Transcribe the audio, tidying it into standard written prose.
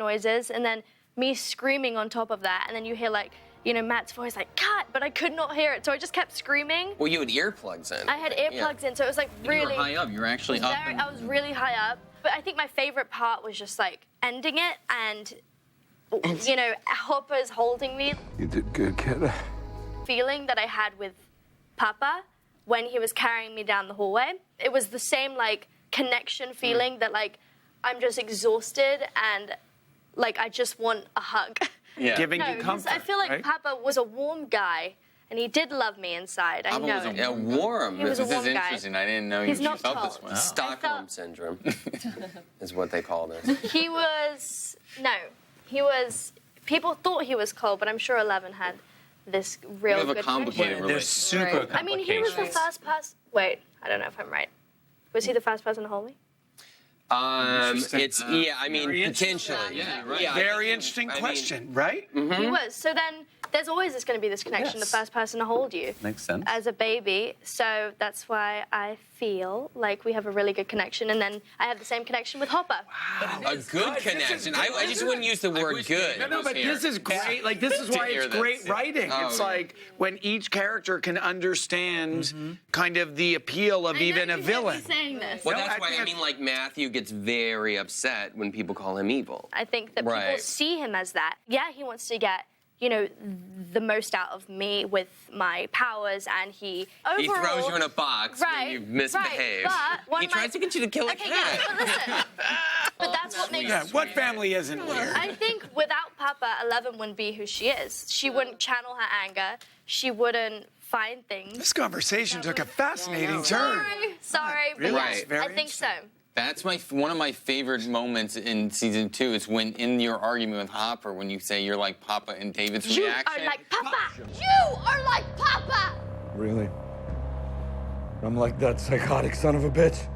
noises, and then me screaming on top of that, and then you hear like, you know, Matt's voice like, cut, but I could not hear it, so I just kept screaming. Well, you had earplugs in. I had earplugs in, so it was like really... You were high up, you were actually up. I was really high up, but I think my favorite part was just like ending it and, you know, Hopper's holding me. You did good, kid. Feeling that I had with Papa when he was carrying me down the hallway. It was the same like connection feeling that like I'm just exhausted and like I just want a hug. Yeah. Giving you comfort. I feel like right? Papa was a warm guy, and he did love me inside. I know. Yeah, warm. He was a This warm is guy. interesting. I didn't know He's you not felt tall. this way. Stockholm syndrome is what they called it. He was people thought he was cold, but I'm sure 11 had this real You have a good complicated connection. They're relationship. super Right. I mean, he was the first person. Wait, I don't know if I'm right. Was he the first person to hold me? It's I mean, potentially. Yeah, right. Yeah, Very interesting question, right? He was. So then there's always going to be this connection, the first person to hold you. Makes sense. As a baby. So that's why I feel like we have a really good connection. And then I have the same connection with Hopper. Wow. A good connection. I just wouldn't use the word good. No, but this is great. Like, this is why it's great writing. It's like when each character can understand kind of the appeal of even a villain. Saying this. Well, that's why I mean, like, Matthew gets very upset when people call him evil. I think that people see him as that. Yeah, he wants to get, you know, the most out of me with my powers, and he overall... He throws you in a box when you misbehave. But he tries to get you to kill a cat. Yeah, but listen. But that's what makes... Yeah, what family isn't weird? I think without Papa, 11 wouldn't be who she is. She wouldn't channel her anger. She wouldn't find things. This conversation took a fascinating turn. Sorry, but Right. yes, I think so. That's one of my favorite moments in season 2 is when in your argument with Hopper, when you say you're like Papa and David's reaction. You are like Papa! You are like Papa! Really? I'm like that psychotic son of a bitch?